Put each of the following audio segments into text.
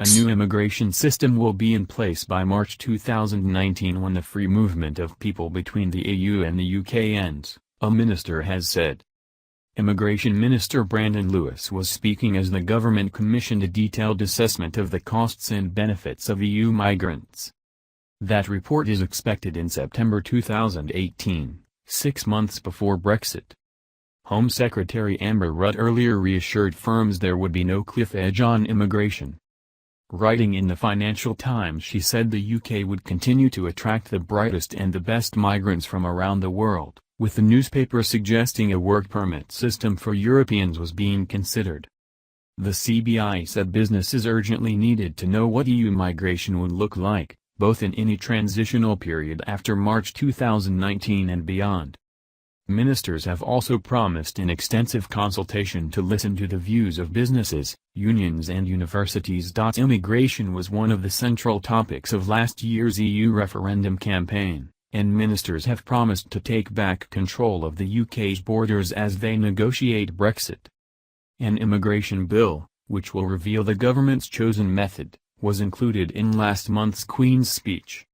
A new immigration system will be in place by March 2019 when the free movement of people between the EU and the UK ends, a minister has said. Immigration Minister Brandon Lewis was speaking as the government commissioned a detailed assessment of the costs and benefits of EU migrants. That report is expected in September 2018, 6 months before Brexit. Home Secretary Amber Rudd earlier reassured firms there would be no cliff edge on immigration. Writing in the Financial Times, she said the UK would continue to attract the brightest and the best migrants from around the world, with the newspaper suggesting a work permit system for Europeans was being considered. The CBI said businesses urgently needed to know what EU migration would look like, both in any transitional period after March 2019 and beyond. Ministers have also promised an extensive consultation to listen to the views of businesses, unions and universities. Immigration was one of the central topics of last year's EU referendum campaign, and ministers have promised to take back control of the UK's borders as they negotiate Brexit. An immigration bill, which will reveal the government's chosen method, was included in last month's Queen's speech.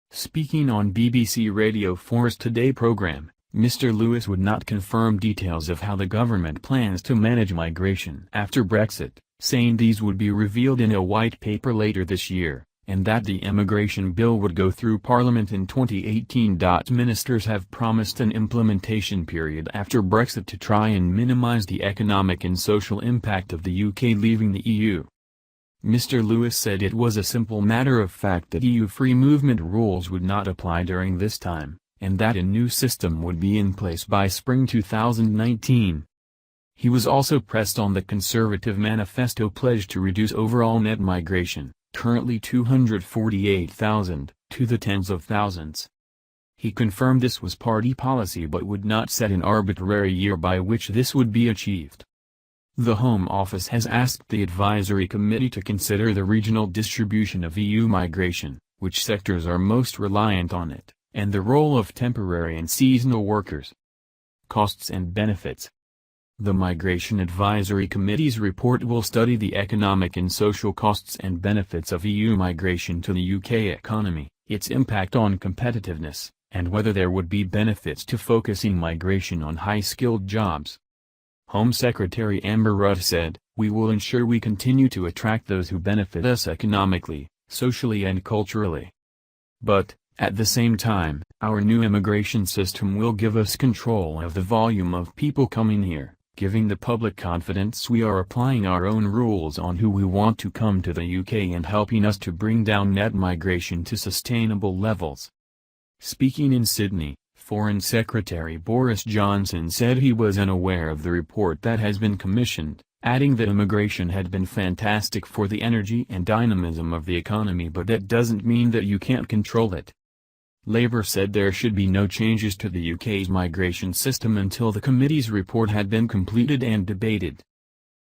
Speaking on BBC Radio 4's Today programme, Mr. Lewis would not confirm details of how the government plans to manage migration after Brexit, saying these would be revealed in a white paper later this year, and that the immigration bill would go through Parliament in 2018. Ministers have promised an implementation period after Brexit to try and minimise the economic and social impact of the UK leaving the EU. Mr. Lewis said it was a simple matter of fact that EU free movement rules would not apply during this time, and that a new system would be in place by spring 2019. He was also pressed on the Conservative manifesto pledge to reduce overall net migration, currently 248,000, to the tens of thousands. He confirmed this was party policy but would not set an arbitrary year by which this would be achieved. The Home Office has asked the Advisory Committee to consider the regional distribution of EU migration, which sectors are most reliant on it, and the role of temporary and seasonal workers. Costs and benefits. The Migration Advisory Committee's report will study the economic and social costs and benefits of EU migration to the UK economy, its impact on competitiveness, and whether there would be benefits to focusing migration on high-skilled jobs. Home Secretary Amber Rudd said, "We will ensure we continue to attract those who benefit us economically, socially and culturally. But, at the same time, our new immigration system will give us control of the volume of people coming here, giving the public confidence we are applying our own rules on who we want to come to the UK and helping us to bring down net migration to sustainable levels." Speaking in Sydney, Foreign Secretary Boris Johnson said he was unaware of the report that has been commissioned, adding that immigration had been fantastic for the energy and dynamism of the economy, but that doesn't mean that you can't control it. Labour said there should be no changes to the UK's migration system until the committee's report had been completed and debated.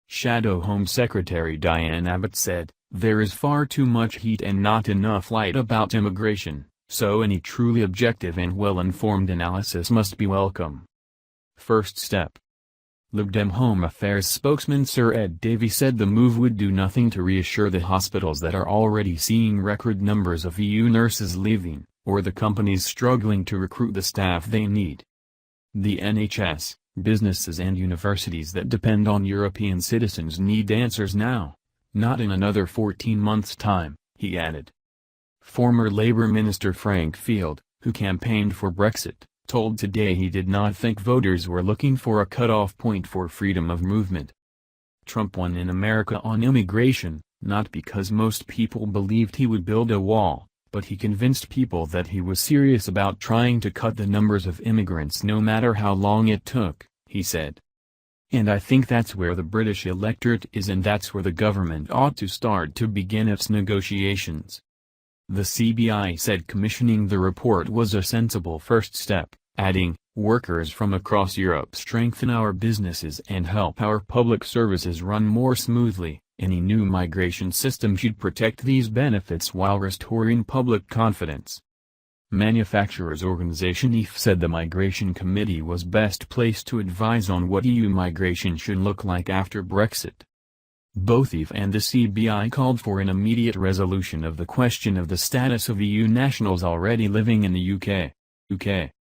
Shadow Home Secretary Diane Abbott said, "There is far too much heat and not enough light about immigration, so any truly objective and well-informed analysis must be welcome." First step. Lib Dem Home Affairs spokesman Sir Ed Davey said the move would do nothing to reassure the hospitals that are already seeing record numbers of EU nurses leaving, or the companies struggling to recruit the staff they need. The NHS, businesses and universities that depend on European citizens need answers now, not in another 14 months' time, he added. Former Labour Minister Frank Field, who campaigned for Brexit, told Today he did not think voters were looking for a cut-off point for freedom of movement. Trump won in America on immigration, not because most people believed he would build a wall, but he convinced people that he was serious about trying to cut the numbers of immigrants no matter how long it took, he said. And I think that's where the British electorate is, and that's where the government ought to start to begin its negotiations. The CBI said commissioning the report was a sensible first step, adding, "Workers from across Europe strengthen our businesses and help our public services run more smoothly. Any new migration system should protect these benefits while restoring public confidence." Manufacturers' organization IFE said the Migration Committee was best placed to advise on what EU migration should look like after Brexit. Both EVE and the CBI called for an immediate resolution of the question of the status of EU nationals already living in the UK.